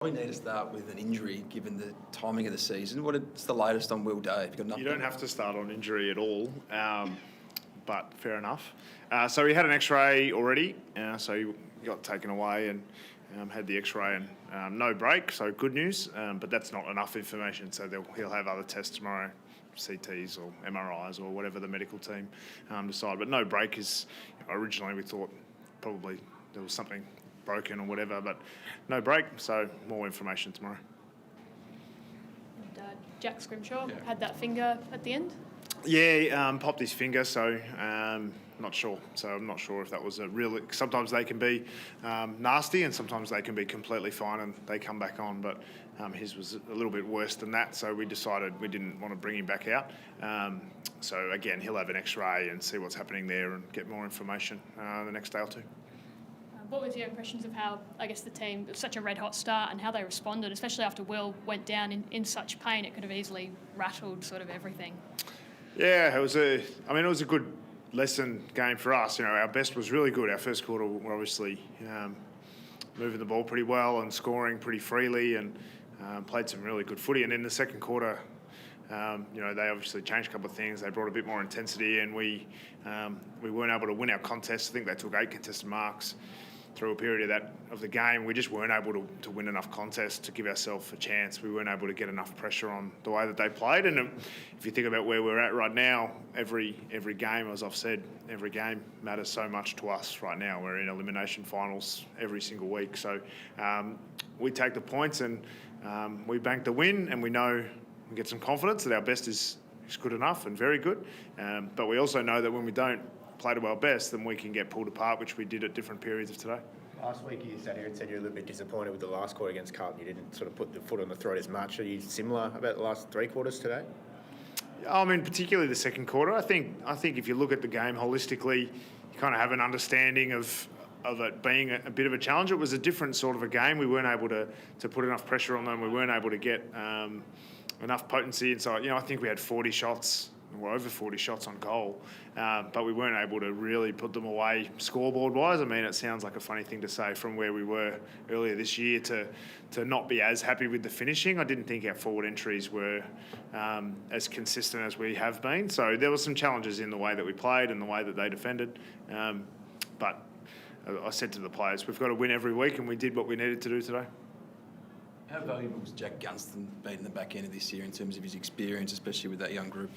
We need to start with an injury, given the timing of the season. What's the latest on Will Day? Have you got nothing? You don't have to start on injury at all, but fair enough. So he had an X-ray already, so he got taken away and had the X-ray and no break, so good news. But that's not enough information, so he'll have other tests tomorrow, CTs or MRIs or whatever the medical team decide. But no break is, originally we thought probably there was something broken or whatever, but no break, so more information tomorrow. And, Jack Scrimshaw had that finger at the end? Yeah, popped his finger, so not sure. So I'm not sure if that was a real... Sometimes they can be nasty and sometimes they can be completely fine and they come back on, but his was a little bit worse than that, so we decided we didn't want to bring him back out. So again, he'll have an X-ray and see what's happening there and get more information the next day or two. What was your impressions of how, I guess, the team, it was such a red-hot start and how they responded, especially after Will went down in such pain? It could have easily rattled sort of everything. Yeah, it was a good lesson game for us. Our best was really good. Our first quarter, we're obviously moving the ball pretty well and scoring pretty freely and played some really good footy. And in the second quarter, they obviously changed a couple of things. They brought a bit more intensity and we weren't able to win our contest. I think they took 8 contested marks through a period of the game. We just weren't able to win enough contests to give ourselves a chance. We weren't able to get enough pressure on the way that they played. And if you think about where we're at right now, every game, as I've said, every game matters so much to us right now. We're in elimination finals every single week. So we take the points and we bank the win, and we know we get some confidence that our best is good enough and very good. But we also know that when we don't play to our best, then we can get pulled apart, which we did at different periods of today. Last week you sat here and said you're a little bit disappointed with the last quarter against Carlton. You didn't sort of put the foot on the throat as much. Are you similar about the last 3 quarters today? I mean, particularly the second quarter. I think if you look at the game holistically, you kind of have an understanding of it being a bit of a challenge. It was a different sort of a game. We weren't able to put enough pressure on them. We weren't able to get enough potency inside. I think we had 40 shots. We're over 40 shots on goal, but we weren't able to really put them away scoreboard-wise. I mean, it sounds like a funny thing to say from where we were earlier this year to not be as happy with the finishing. I didn't think our forward entries were as consistent as we have been. So there were some challenges in the way that we played and the way that they defended. But I said to the players, we've got to win every week, and we did what we needed to do today. How valuable has Jack Gunston been in the back end of this year in terms of his experience, especially with that young group?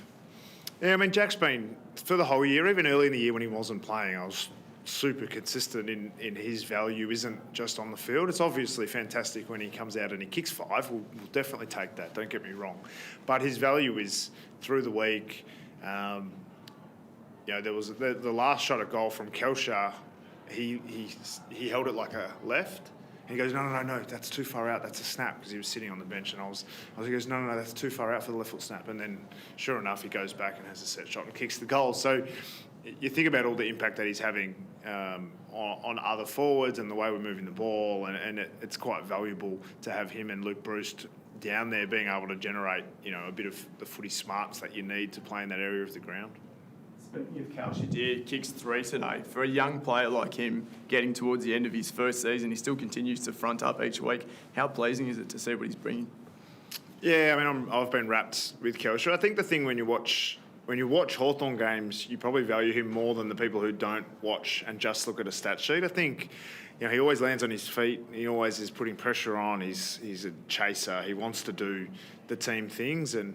Yeah, I mean, Jack's been, for the whole year, even early in the year when he wasn't playing, I was super consistent in his value isn't just on the field. It's obviously fantastic when he comes out and he kicks 5. We'll definitely take that, don't get me wrong. But his value is through the week. There was the last shot at goal from Kelshaw, he held it like a left. And he goes, no, that's too far out. That's a snap, because he was sitting on the bench. And he goes, no, that's too far out for the left foot snap. And then, sure enough, he goes back and has a set shot and kicks the goal. So you think about all the impact that he's having on other forwards and the way we're moving the ball, and it's quite valuable to have him and Luke Bruce down there being able to generate, a bit of the footy smarts that you need to play in that area of the ground. Speaking of Kelshaw, kicks 3 today. For a young player like him, getting towards the end of his first season, he still continues to front up each week. How pleasing is it to see what he's bringing? Yeah, I mean, I've been wrapped with Kelshaw. I think the thing when you watch Hawthorn games, you probably value him more than the people who don't watch and just look at a stat sheet. I think, he always lands on his feet. He always is putting pressure on. He's a chaser. He wants to do the team things, and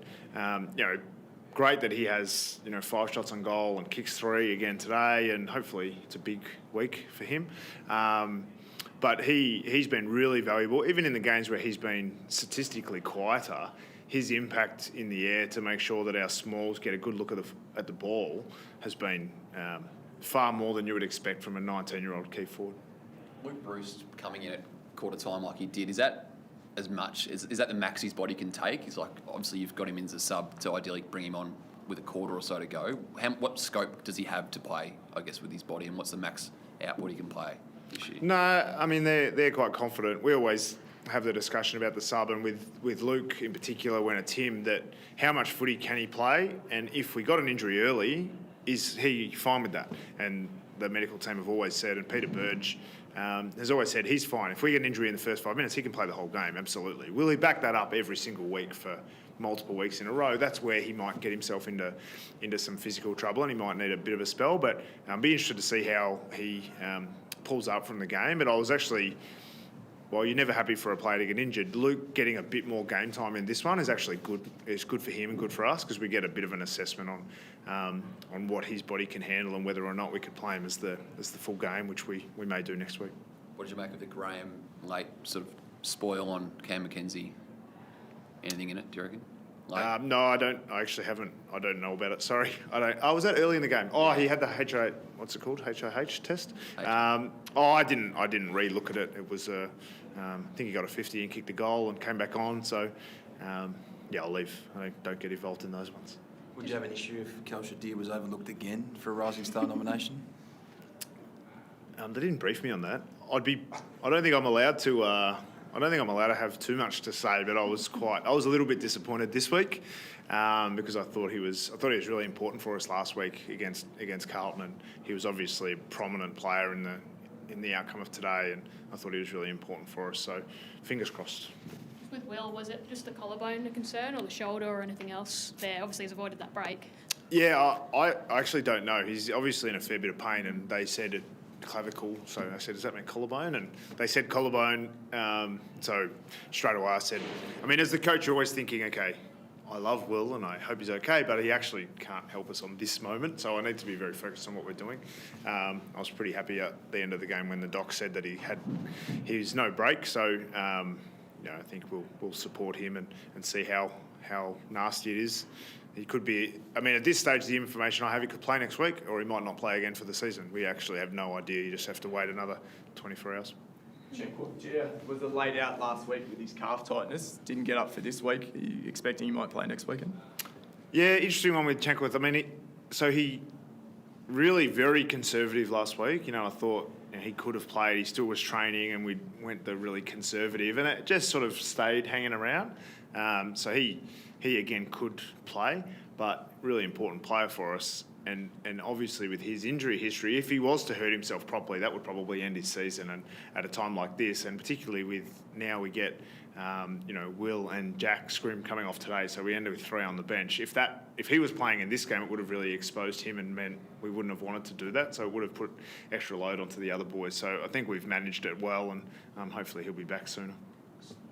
great that he has 5 shots on goal and kicks 3 again today, and hopefully it's a big week for him. But he's been really valuable, even in the games where he's been statistically quieter. His impact in the air to make sure that our smalls get a good look at the ball has been far more than you would expect from a 19-year-old key forward. Luke Bruce coming in at quarter time like he did, is that as much? Is that the max his body can take? It's like, obviously you've got him in as a sub to ideally bring him on with a quarter or so to go. What scope does he have to play, I guess, with his body, and what's the max output he can play this year? No, I mean, they're quite confident. We always have the discussion about the sub, and with Luke in particular, when it's him, that how much footy can he play, and if we got an injury early, is he fine with that? And the medical team have always said, and Peter Burge has always said he's fine. If we get an injury in the first 5 minutes, he can play the whole game, absolutely. Will he back that up every single week for multiple weeks in a row? That's where he might get himself into some physical trouble, and he might need a bit of a spell, but be interested to see how he pulls up from the game. But I was actually... Well, you're never happy for a player to get injured. Luke getting a bit more game time in this one is actually good. It's good for him and good for us because we get a bit of an assessment on what his body can handle and whether or not we could play him as the full game, which we may do next week. What did you make of the Graham late sort of spoil on Cam McKenzie? Anything in it, do you reckon? No, I don't. I actually haven't. I don't know about it. Sorry, I don't. Oh, was that early in the game? Oh, he had the HIH. What's it called? HIH test. I didn't re-look at it. It was I think he got a 50 and kicked a goal and came back on. So yeah, I'll leave. I don't get involved in those ones. Would you have an issue if Cal Shadir was overlooked again for a Rising Star nomination? They didn't brief me on that. I don't think I'm allowed to. I don't think I'm allowed to have too much to say, but I was a little bit disappointed this week because I thought he was really important for us last week against Carlton, and he was obviously a prominent player in the outcome of today, and I thought he was really important for us. So, fingers crossed. With Will, was it just the collarbone a concern, or the shoulder, or anything else there? Obviously, he's avoided that break. Yeah, I actually don't know. He's obviously in a fair bit of pain, and they said it. Clavicle, so I said, does that mean collarbone? And they said collarbone, so straight away I said, I mean, as the coach, you're always thinking, okay, I love Will and I hope he's okay, but he actually can't help us on this moment, so I need to be very focused on what we're doing. I was pretty happy at the end of the game when the doc said that he was no break, so I think we'll support him and see how nasty it is. He could be, I mean, at this stage, the information I have, he could play next week or he might not play again for the season. We actually have no idea. You just have to wait another 24 hours. Jia was laid out last week with his calf tightness. Didn't get up for this week. Are you expecting he might play next weekend? Yeah, interesting one with Chankworth. I mean, he really very conservative last week. I thought he could have played. He still was training and we went the really conservative and it just sort of stayed hanging around. So he again could play, but really important player for us. And obviously with his injury history, if he was to hurt himself properly, that would probably end his season. And at a time like this, and particularly with now we get, Will and Jack Scrim coming off today, so we ended with 3 on the bench. If he was playing in this game, it would have really exposed him and meant we wouldn't have wanted to do that. So it would have put extra load onto the other boys. So I think we've managed it well, and hopefully he'll be back sooner.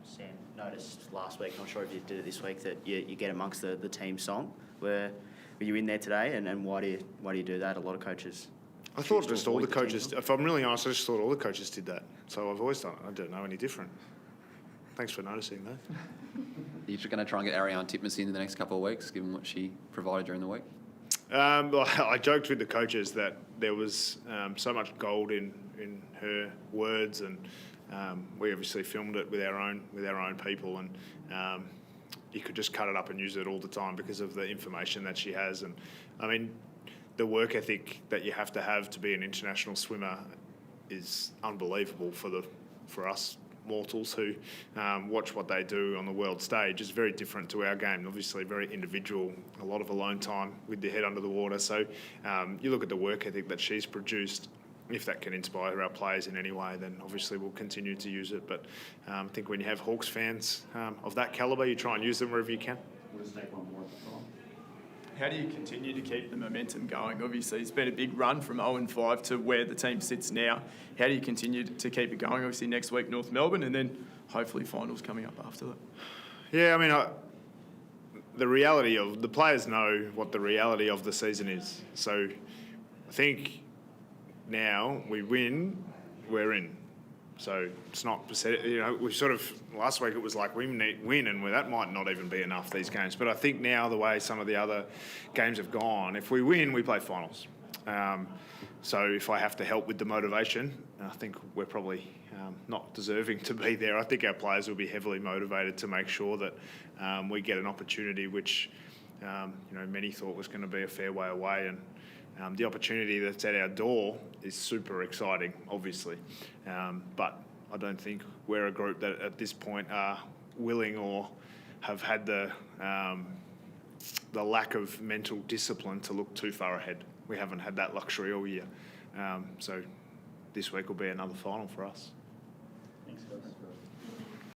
Sam, noticed last week, not sure if you did it this week, that you get amongst the team song. Were you in there today, and why do you do that? A lot of coaches. I thought just all the coaches, if I'm really honest, I just thought all the coaches did that. So I've always done it. I don't know any different. Thanks for noticing that. You're just going to try and get Ariane Titmus in the next couple of weeks, given what she provided during the week? Well, I joked with the coaches that there was so much gold in her words, and we obviously filmed it with our own people, and you could just cut it up and use it all the time because of the information that she has. And I mean, the work ethic that you have to be an international swimmer is unbelievable for us mortals who watch what they do on the world stage. Is very different to our game. Obviously, very individual, a lot of alone time with your head under the water. So you look at the work ethic that she's produced. If that can inspire our players in any way, then obviously we'll continue to use it. But I think when you have Hawks fans of that calibre, you try and use them wherever you can. We'll just take one more at the time. How do you continue to keep the momentum going? Obviously, it's been a big run from 0-5 to where the team sits now. How do you continue to keep it going? Obviously, next week, North Melbourne, and then hopefully finals coming up after that. Yeah, I mean, the reality of the players know what the reality of the season is. So I think now we win, we're in. So it's not, we sort of, last week it was like we need win, and that might not even be enough, these games. But I think now the way some of the other games have gone, if we win, we play finals. So if I have to help with the motivation, I think we're probably not deserving to be there. I think our players will be heavily motivated to make sure that we get an opportunity which, many thought was going to be a fair way away. And the opportunity that's at our door is super exciting, obviously. But I don't think we're a group that at this point are willing or have had the lack of mental discipline to look too far ahead. We haven't had that luxury all year. So this week will be another final for us. Thanks, guys.